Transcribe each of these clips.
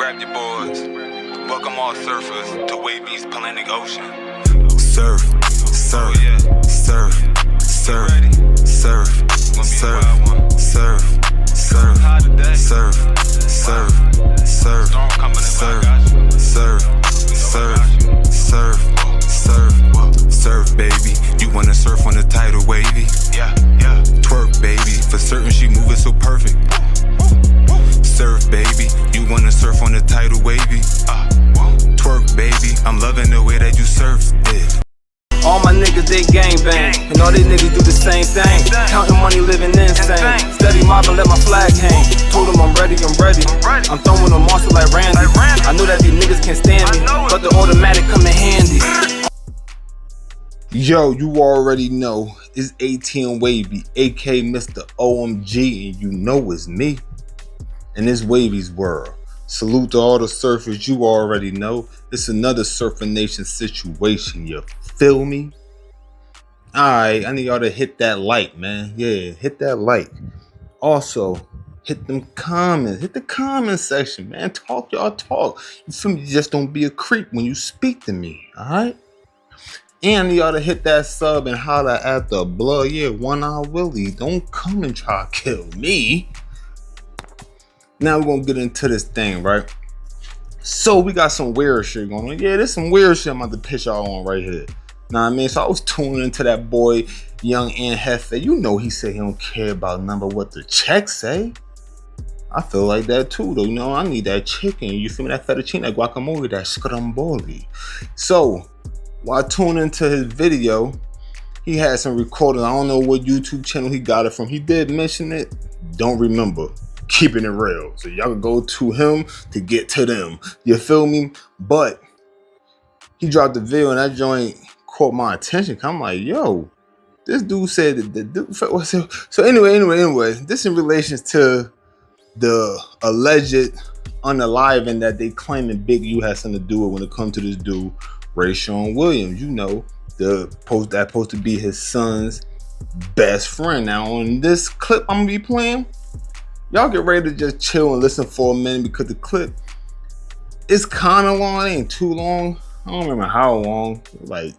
Grab your boards. Welcome all surfers to Wavy's Atlantic Ocean. Surf, surf, surf, surf, surf, surf, surf, surf, surf, surf, surf, surf, surf, surf, surf, surf, baby. You wanna surf on the tidal wavy? Yeah. Twerk, baby. For certain, she moving so perfect. Surf, baby. You wanna surf on the tidal wavy? Twerk, baby. I'm loving the way that you surf it. All my niggas, they gangbang, and all these niggas do the same thing. Counting money, living insane. Steady mobbing, let my flag hang. Told them I'm ready. I'm throwing them monster like Randy. I know that these niggas can't stand me, but the automatic come in handy. Yo, you already know it's ATM Wavy, aka Mr. OMG, and you know it's me. And it's Wavy's world. Salute to all the surfers, you already know. It's another Surfer Nation situation, you feel me? Alright, I need y'all to hit that like, man. Yeah, hit that like. Also, hit them comments. Hit the comment section, man. Talk, y'all talk. You feel me? Just don't be a creep when you speak to me, alright? And I need y'all to hit that sub and holler at the blood. Yeah, One Eye Willie. Don't come and try to kill me. Now we're gonna get into this thing, right? So we got some weird shit going on. Yeah, there's some weird shit I'm about to pitch y'all on right here. Know what I mean? So I was tuning into that boy, Young and Hefe. You know he said he don't care about number what the checks say. I feel like that too, though. You know, I need that chicken. You feel me? That fettuccine, that guacamole, that scramboli. So while I tuned into his video, he had some recording. I don't know what YouTube channel he got it from. He did mention it. Don't remember. Keeping it real. So y'all can go to him to get to them. You feel me? But he dropped the video and that joint caught my attention. I'm like, yo, this dude said that the dude. So anyway, this in relation to the alleged unaliving that they claiming BigU has something to do with when it comes to this dude, Rayshawn William. You know, that's supposed to be his son's best friend. Now on this clip I'm gonna be playing, y'all get ready to just chill and listen for a minute because the clip is kind of long. It ain't too long. I don't remember how long. Like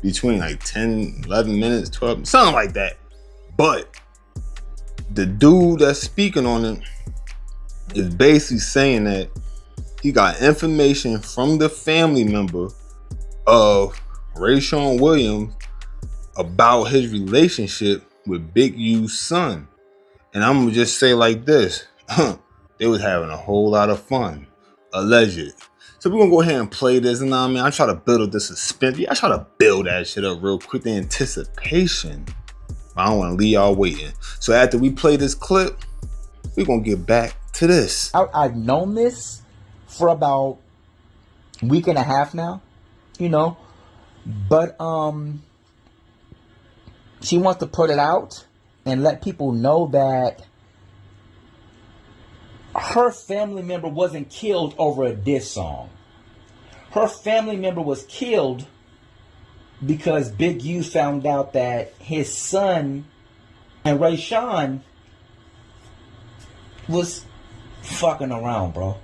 between like 10, 11 minutes, 12, something like that. But the dude that's speaking on it is basically saying that he got information from the family member of Rayshawn Williams about his relationship with BigU's son. And I'm gonna just say like this, they was having a whole lot of fun, alleged. So we're gonna go ahead and play this, and I mean, I try to build up the suspense. I try to build that shit up real quick, the anticipation. I don't wanna leave y'all waiting. So after we play this clip, we're gonna get back to this. I've known this for about a week and a half now, you know, but she wants to put it out and let people know that her family member wasn't killed over a diss song. Her family member was killed because BigU found out that his son and Rayshawn was fucking around, bro.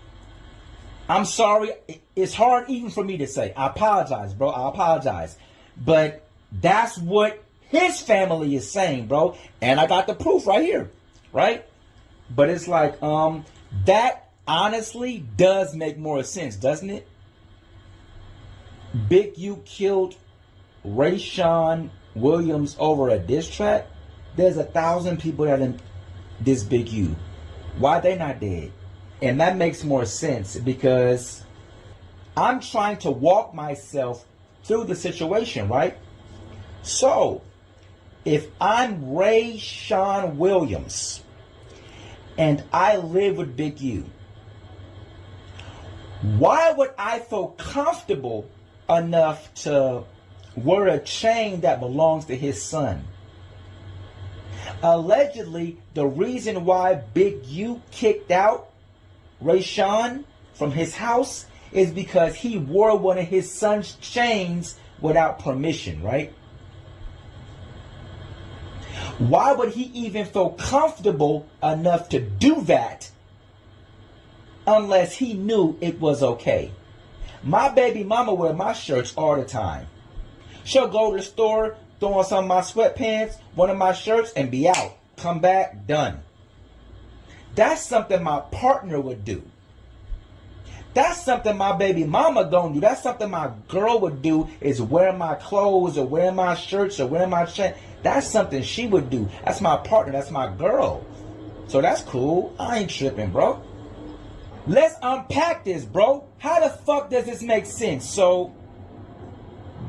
I'm sorry. It's hard even for me to say. I apologize, bro. I apologize. But that's what his family is saying, bro. And I got the proof right here, right? But it's like, that honestly does make more sense, doesn't it? BigU killed Rayshawn Williams over a diss track. There's 1,000 people that in this BigU. Why they not dead? And that makes more sense because I'm trying to walk myself through the situation, right? So, if I'm Rayshawn Williams and I live with BigU, why would I feel comfortable enough to wear a chain that belongs to his son? Allegedly, the reason why BigU kicked out Rayshawn from his house is because he wore one of his son's chains without permission, right? Why would he even feel comfortable enough to do that unless he knew it was okay. My baby mama wear my shirts all the time. She'll go to the store, throw on some of my sweatpants, one of my shirts, and be out. Come back, done. That's something my partner would do. That's something my baby mama gonna do. That's something my girl would do, is wear my clothes or wear my shirts or wear my chain. That's something she would do. That's my partner. That's my girl. So that's cool. I ain't tripping, bro. Let's unpack this, bro. How the fuck does this make sense? So,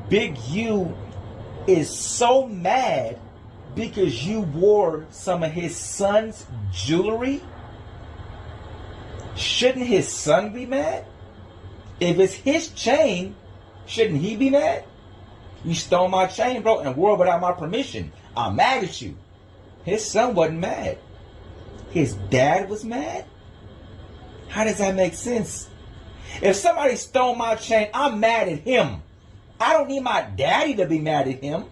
Big U is so mad because you wore some of his son's jewelry. Shouldn't his son be mad? If it's his chain, shouldn't he be mad? You stole my chain, bro, and wore it without my permission. I'm mad at you. His son wasn't mad. His dad was mad? How does that make sense? If somebody stole my chain, I'm mad at him. I don't need my daddy to be mad at him.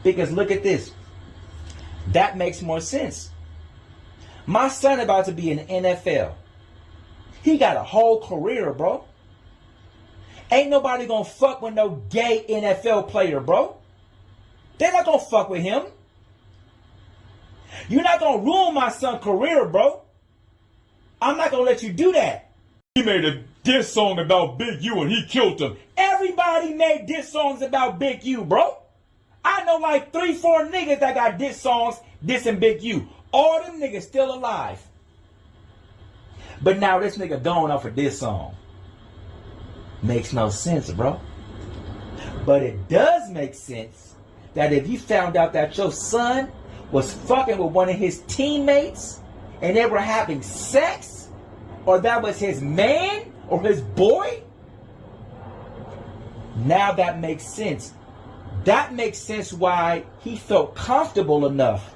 Because look at this. That makes more sense. My son about to be in the NFL. He got a whole career, bro. Ain't nobody gonna fuck with no gay NFL player, bro. They're not gonna fuck with him. You're not gonna ruin my son's career, bro. I'm not gonna let you do that. He made a diss song about Big U and he killed him. Everybody made diss songs about Big U, bro. I know like 3-4 niggas that got diss songs dissing Big U. All them niggas still alive. But now this nigga going off of this song. Makes no sense, bro. But it does make sense that if you found out that your son was fucking with one of his teammates and they were having sex, or that was his man or his boy, now that makes sense. That makes sense why he felt comfortable enough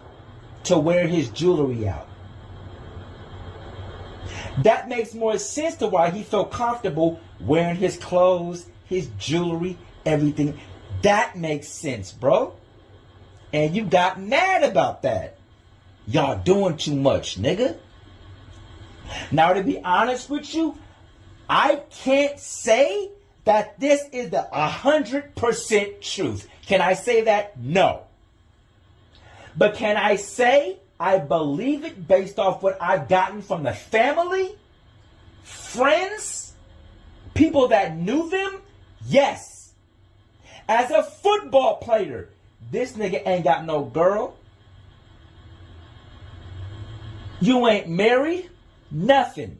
to wear his jewelry out. That makes more sense to why he felt comfortable wearing his clothes, his jewelry, everything. That makes sense, bro. And you got mad about that. Y'all doing too much, nigga. Now, to be honest with you, I can't say that this is the 100% truth. Can I say that? No. But can I say I believe it based off what I've gotten from the family, friends, people that knew them? Yes. As a football player, this nigga ain't got no girl. You ain't married. Nothing.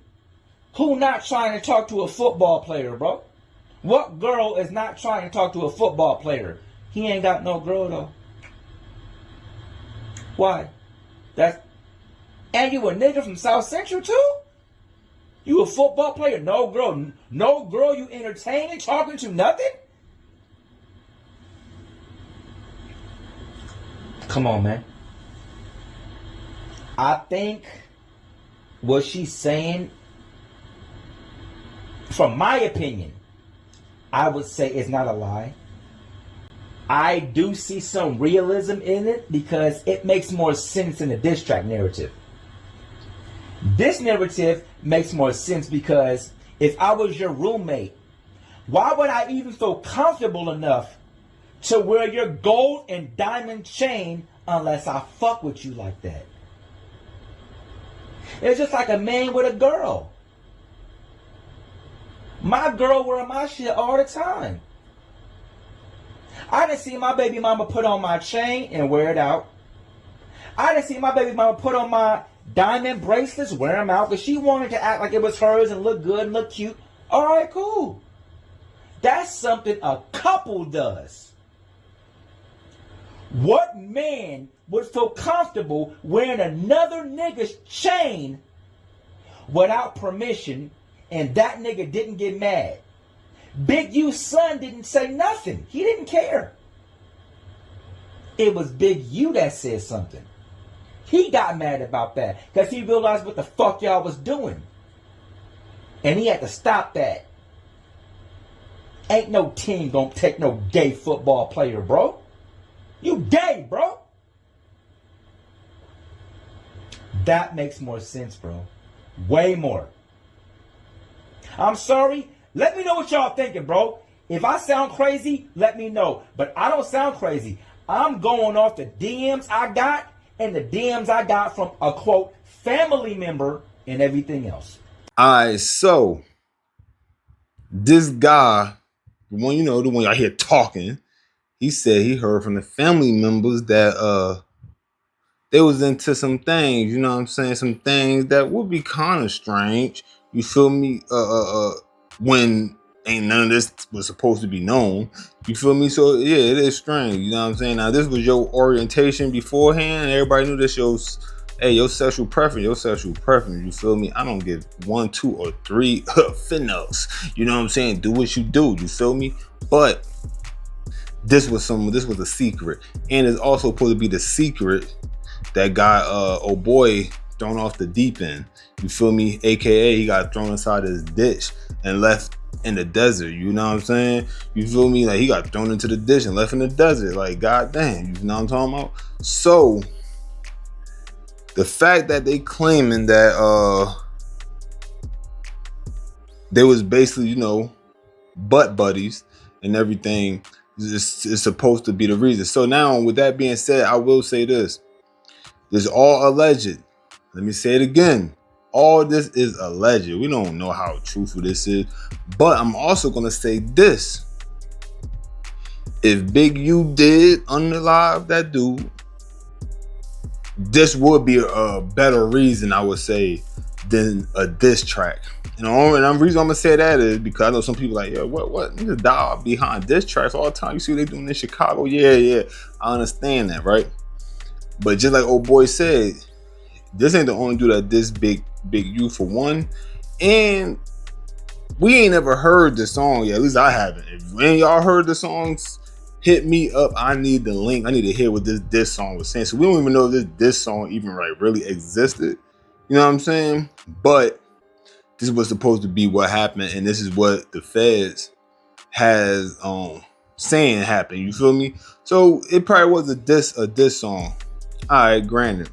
Who not trying to talk to a football player, bro? What girl is not trying to talk to a football player? He ain't got no girl, though. Why? And you a nigga from South Central, too? You a football player? No girl. No girl you entertaining, talking to, nothing? Come on, man. I think what she's saying, from my opinion, I would say it's not a lie. I do see some realism in it because it makes more sense in the diss track narrative. This narrative makes more sense because if I was your roommate, why would I even feel comfortable enough to wear your gold and diamond chain unless I fuck with you like that? It's just like a man with a girl. My girl wear my shit all the time. I done see my baby mama put on my chain and wear it out. I done see my baby mama put on my diamond bracelets, wear them out, because she wanted to act like it was hers and look good and look cute. All right, cool. That's something a couple does. What man would feel comfortable wearing another nigga's chain without permission and that nigga didn't get mad? Big U's son didn't say nothing. He didn't care. It was Big U that said something. He got mad about that because he realized what the fuck y'all was doing. And he had to stop that. Ain't no team gonna take no gay football player, bro. You gay, bro. That makes more sense, bro. Way more. I'm sorry. Let me know what y'all thinking, bro. If I sound crazy, let me know. But I don't sound crazy. I'm going off the DMs I got and the DMs I got from a, quote, family member and everything else. All right, so this guy, the one y'all hear talking, he said he heard from the family members that they was into some things, you know what I'm saying? Some things that would be kind of strange. You feel me? When ain't none of this was supposed to be known. You feel me? So yeah, it is strange. You know what I'm saying? Now this was your orientation beforehand. Everybody knew this your sexual preference. You feel me? I don't give 1, 2, or 3 finnos. You know what I'm saying? Do what you do. You feel me? But this was a secret, and it's also supposed to be the secret that got old boy thrown off the deep end. You feel me? AKA he got thrown inside his ditch and left in the desert. You know what I'm saying? You feel me? Like he got thrown into the ditch and left in the desert. Like goddamn, you know what I'm talking about? So the fact that they claiming that they was basically, butt buddies and everything is supposed to be the reason. So now with that being said, I will say this. This is all alleged. Let me say it again. All this is alleged. We don't know how truthful this is. But I'm also going to say this. If BigU did unalive that dude, this would be a better reason, I would say, than a diss track. And the reason I'm going to say that is because I know some people like, yo, what? Niggas die behind diss tracks all the time. You see what they doing in Chicago? Yeah. I understand that, right? But just like old boy said, this ain't the only dude that this BigU for one. And we ain't ever heard the song yet. At least I haven't. If any of y'all heard the songs, hit me up. I need the link. I need to hear what this song was saying. So we don't even know if this song even really existed. You know what I'm saying? But this was supposed to be what happened, and this is what the feds has saying happened. You feel me? So it probably was a diss song. All right, granted.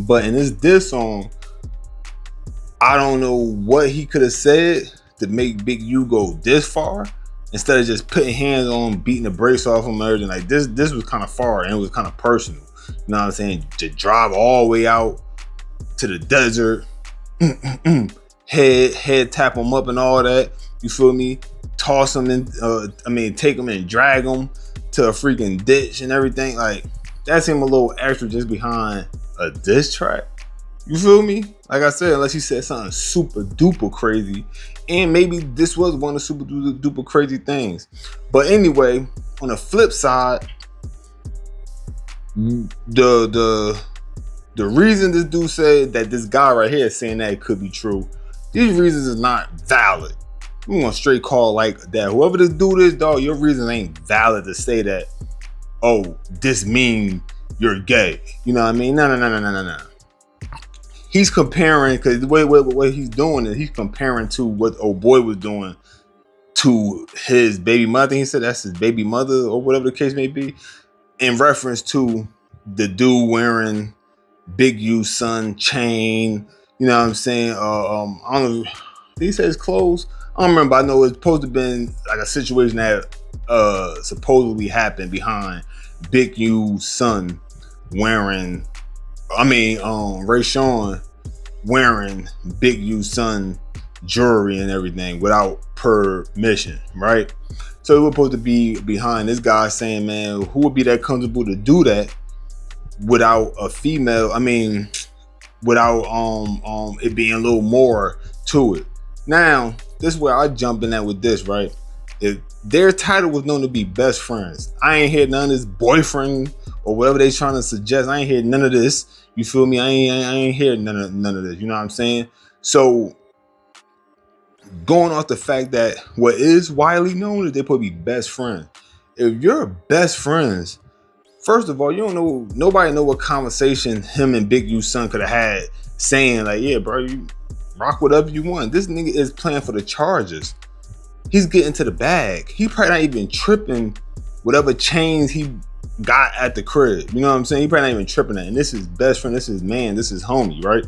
But in this diss song, I don't know what he could have said to make BigU go this far instead of just putting hands on, beating the brakes off him and everything. Like this was kind of far and it was kind of personal. You know what I'm saying? To drive all the way out to the desert, head tap him up and all that. You feel me? Toss him in, take him and drag him to a freaking ditch and everything. Like that seemed a little extra just behind a diss track. You feel me? Like I said, unless he said something super duper crazy, and maybe this was one of the super duper crazy things. But anyway, on the flip side, the reason this dude said that this guy right here is saying that it could be true, these reasons is not valid. I'm gonna straight call like that. Whoever this dude is, dog, your reasons ain't valid to say that, oh, this mean you're gay. You know what I mean? No. He's comparing, because the way he's doing it, he's comparing to what old boy was doing to his baby mother. He said that's his baby mother or whatever the case may be, in reference to the dude wearing BigU's son chain. You know what I'm saying? I don't know. Did he say his clothes? I don't remember. I know it's supposed to have been like a situation that supposedly happened behind BigU's son wearing, Rayshawn wearing BigU's son jewelry and everything without permission, right? So it was supposed to be behind this guy saying, man, who would be that comfortable to do that without a female? Without it being a little more to it. Now, this is where I jump in at with this, right? If their title was known to be best friends, I ain't heard none of this boyfriend or whatever they trying to suggest. I ain't heard none of this. You feel me? I ain't heard none of this. You know what I'm saying? So going off the fact that what is widely known is they probably be best friends. If you're best friends, first of all, you don't know, nobody know what conversation him and BigU's son could have had saying like, yeah, bro, you rock whatever you want. This nigga is playing for the Chargers. He's getting to the bag. He probably not even tripping whatever chains he got at the crib. You know what I'm saying? He probably not even tripping that. And this is best friend. This is man. This is homie, right?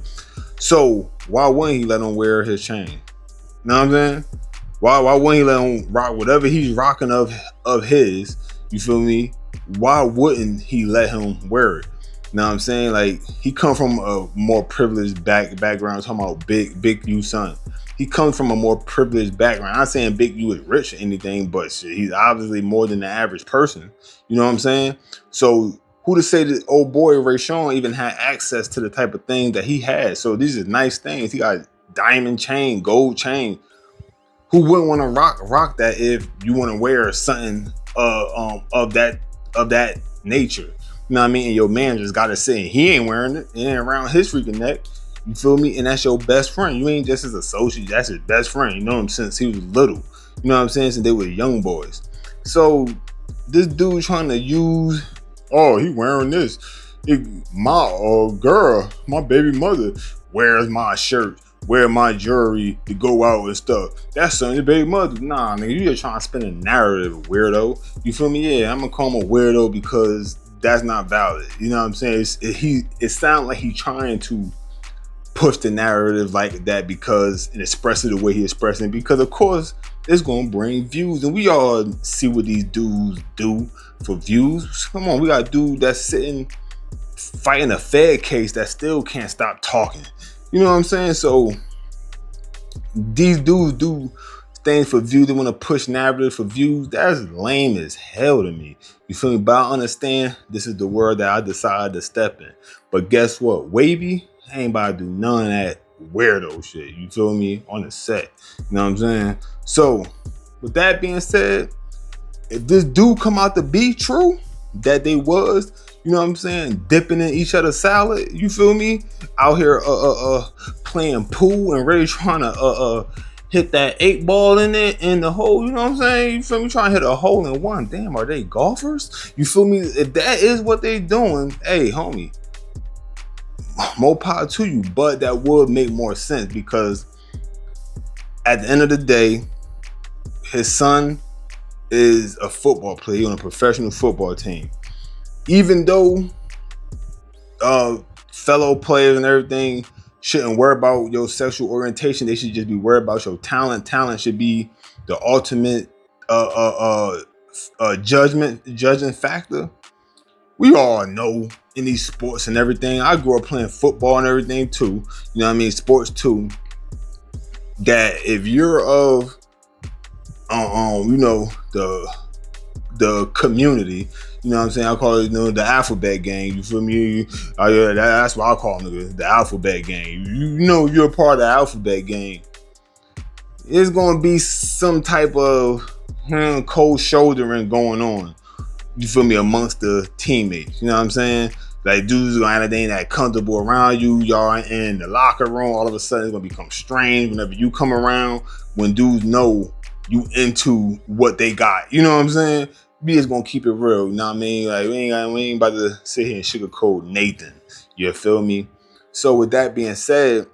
So why wouldn't he let him wear his chain? You know what I'm saying? Why wouldn't he let him rock whatever he's rocking of his? You feel me? Why wouldn't he let him wear it? You know what I'm saying? Like, he come from a more privileged background. Talking about BigU son. He comes from a more privileged background. I'm not saying BigU is rich or anything, but shit, he's obviously more than the average person. You know what I'm saying? So who to say that old boy Rayshawn even had access to the type of thing that he had? So these are nice things. He got diamond chain, gold chain. Who wouldn't want to rock that if you want to wear something of that nature? You know what I mean? And your man just gotta say he ain't wearing it. It ain't around his freaking neck. You feel me? And that's your best friend. You ain't just his associate. That's his best friend. You know him since he was little. You know what I'm saying? Since they were young boys. So this dude trying to use, oh, he wearing this. My girl, my baby mother wears my shirt, wear my jewelry to go out and stuff. That's something your baby mother. Nah, nigga, you just trying to spin a narrative, weirdo. You feel me? Yeah, I'm gonna call him a weirdo because that's not valid. You know what I'm saying? It sounds like he's trying to push the narrative like that because and express it the way he expressing it, because of course it's gonna bring views, and we all see what these dudes do for views. Come on, we got a dude that's sitting fighting a Fed case that still can't stop talking. You know what I'm saying? So these dudes do things for views. They want to push narrative for views. That's lame as hell to me. You feel me? But I understand this is the world that I decided to step in. But guess what? Wavy ain't about to do none of that weirdo shit. You feel me? On the set. You know what I'm saying? So with that being said, if this dude come out to be true, that they was, you know what I'm saying, dipping in each other's salad, you feel me? Out here playing pool and really trying to hit that 8 ball in it in the hole, you know what I'm saying? You feel me? Trying to hit a hole in one. Damn, are they golfers? You feel me? If that is what they doing, hey, homie, more power to you. But that would make more sense because at the end of the day, his son is a football player on a professional football team. Even though fellow players and everything shouldn't worry about your sexual orientation, they should just be worried about your talent. Talent should be the ultimate judging factor. We all know in these sports and everything. I grew up playing football and everything too. You know what I mean? Sports too. That if you're of you know, the community, you know what I'm saying? I call it, you know, the alphabet gang. You feel me? Yeah, that's what I call it, the alphabet gang. You know, you're a part of the alphabet gang. It's gonna be some type of cold shouldering going on. You feel me? Amongst the teammates. You know what I'm saying? Like dudes gonna they ain't that comfortable around you. Y'all in the locker room. All of a sudden, it's gonna become strange whenever you come around. When dudes know you into what they got. You know what I'm saying? We just gonna keep it real. You know what I mean? Like we ain't about to sit here and sugarcoat Nathan. You feel me? So with that being said,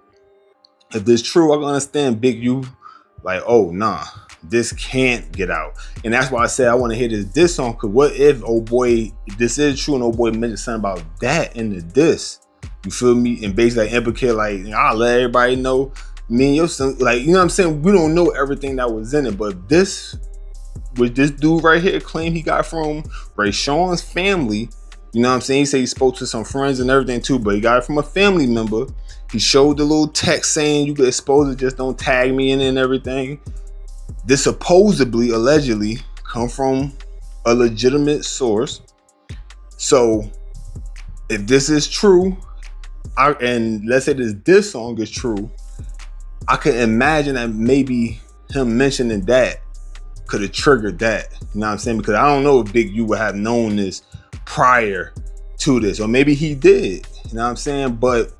if this true, I can understand BigU. Like, oh nah, this can't get out. And that's why I said I want to hear this song. Cause what if old boy, this is true, and old boy mentioned something about that in the diss. You feel me? And basically like, implicate like, I'll let everybody know. Me and your son, like, you know what I'm saying? We don't know everything that was in it, but this, with this dude right here, claim he got from Rayshawn's family. You know what I'm saying? He said he spoke to some friends and everything too, but he got it from a family member. He showed the little text saying you could expose it, just don't tag me in it and everything. This supposedly, allegedly, come from a legitimate source. So if this is true, and let's say this song is true, I could imagine that maybe him mentioning that could have triggered that. You know what I'm saying? Because I don't know if BigU would have known this prior to this. Or maybe he did. You know what I'm saying? But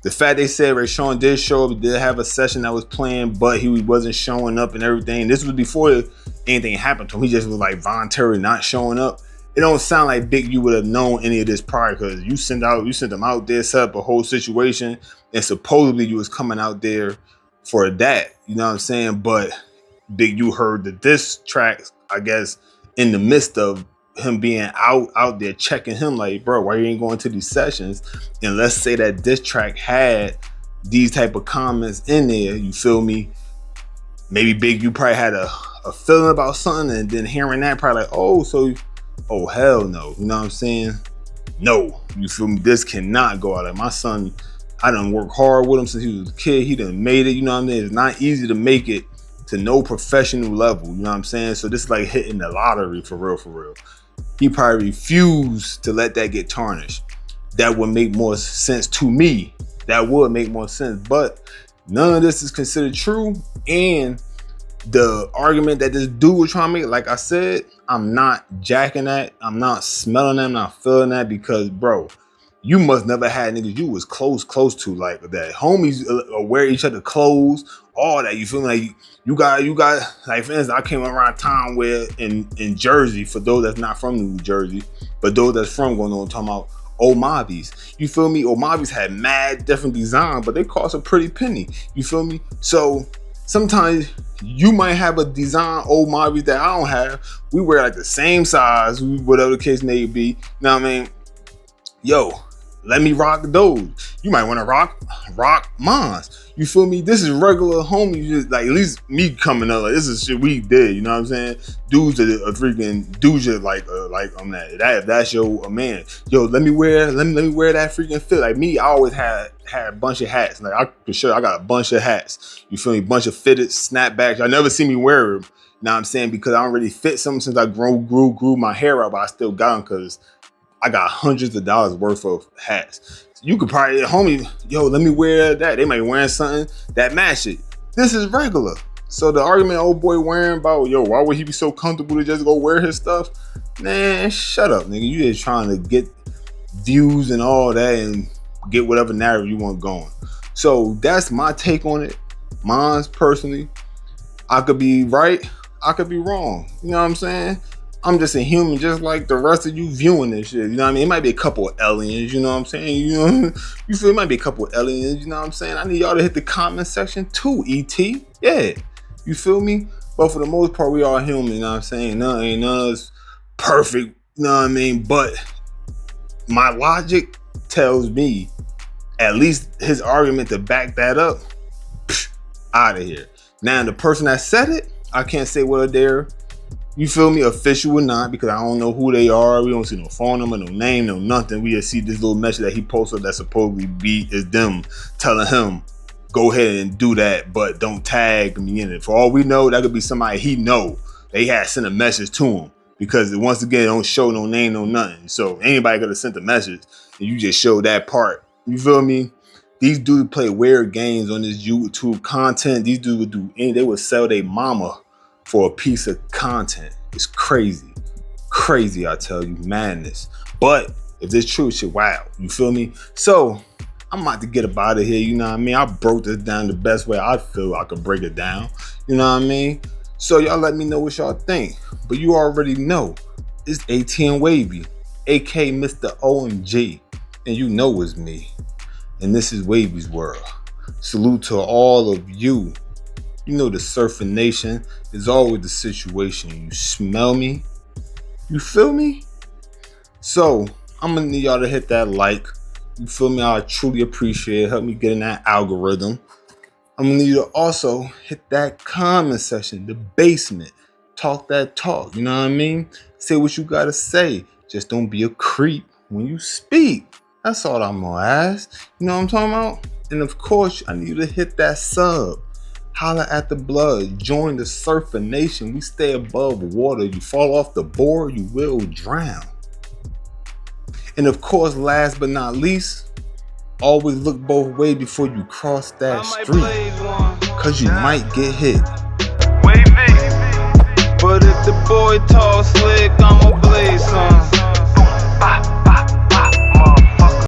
the fact they said Rayshawn did show up, he did have a session that was planned, but he wasn't showing up and everything. This was before anything happened to him. He just was like voluntarily not showing up. It don't sound like BigU would have known any of this prior, because you sent them out there, set up a whole situation, and supposedly you was coming out there for that. You know what I'm saying? But BigU heard the diss track, I guess, in the midst of him being out there checking him like, bro, why you ain't going to these sessions? And let's say that diss track had these type of comments in there, you feel me? Maybe Big U probably had a feeling about something, and then hearing that probably like, oh hell no, you know what I'm saying? No, you feel me? This cannot go out. Like my son, I done worked hard with him since he was a kid. He done made it, you know what I mean? It's not easy to make it to no professional level, you know what I'm saying? So this is like hitting the lottery for real, for real. He probably refused to let that get tarnished. That would make more sense to me. That would make more sense, but none of this is considered true. And the argument that this dude was trying to make, like I said, I'm not jacking that. I'm not smelling that. I'm not feeling that, because, bro, you must never had niggas you was close to like that. Homies wear each other clothes, all that. You feel me? Like you got like, for instance, I came around town where in Jersey, for those that's not from New Jersey, but those that's from going on, talking about Old Mavis. You feel me? Old Mavis had mad different design, but they cost a pretty penny. You feel me? So sometimes you might have a design Old Mavis that I don't have. We wear like the same size, whatever the case may be. You know what I mean? Yo, let me rock those. You might want to rock mines. You feel me? This is regular homies, just like, at least me coming up, like, this is shit we did, you know what I'm saying? Dudes are freaking dudes are like on that. If that's your man, yo, let me wear that freaking fit. Like me, I always had a bunch of hats. Like I got a bunch of hats. You feel me? Bunch of fitted snapbacks. I never see me wear them. You know what I'm saying? Because I don't really fit some since I grew my hair out, but I still got them because I got hundreds of dollars worth of hats. You could probably, homie, yo, let me wear that. They might be wearing something that match it. This is regular. So the argument old boy wearing about, yo, why would he be so comfortable to just go wear his stuff? Man, shut up, nigga. You just trying to get views and all that and get whatever narrative you want going. So that's my take on it. Mine's personally. I could be right. I could be wrong. You know what I'm saying? I'm just a human, just like the rest of you viewing this shit. You know what I mean? It might be a couple of aliens, you know what I'm saying? You feel it might be a couple of aliens, you know what I'm saying? I need y'all to hit the comment section too, ET. Yeah. You feel me? But for the most part, we all human, you know what I'm saying? None of us perfect, you know what I mean? But my logic tells me, at least his argument to back that up, out of here. Now, the person that said it, I can't say whether they're, you feel me, official or not, because I don't know who they are. We don't see no phone number, no name, no nothing. We just see this little message that he posted that supposedly is them telling him, go ahead and do that, but don't tag me in it. For all we know, that could be somebody he know. They had sent a message to him, because once again, it don't show no name, no nothing. So anybody could have sent a message and you just show that part. You feel me? These dudes play weird games on this YouTube content. These dudes would do anything. They would sell their mama for a piece of content. It's crazy. Crazy, I tell you. Madness. But if this true, shit, wow. You feel me? So I'm about to get up out of here. You know what I mean? I broke this down the best way I feel I could break it down. You know what I mean? So y'all let me know what y'all think. But you already know it's ATN Wavy, aka Mr. OMG. And you know it's me. And this is Wavy's World. Salute to all of you. You know the surfing nation is always the situation. You smell me? You feel me? So I'm gonna need y'all to hit that like. You feel me? I truly appreciate it. Help me get in that algorithm. I'm gonna need you to also hit that comment section, the basement. Talk that talk. You know what I mean? Say what you gotta say. Just don't be a creep when you speak. That's all I'm gonna ask. You know what I'm talking about? And of course, I need you to hit that sub. Holla at the blood. Join the surfing nation. We stay above water. You fall off the board, you will drown. And of course, last but not least, always look both ways before you cross that street, because you might get hit.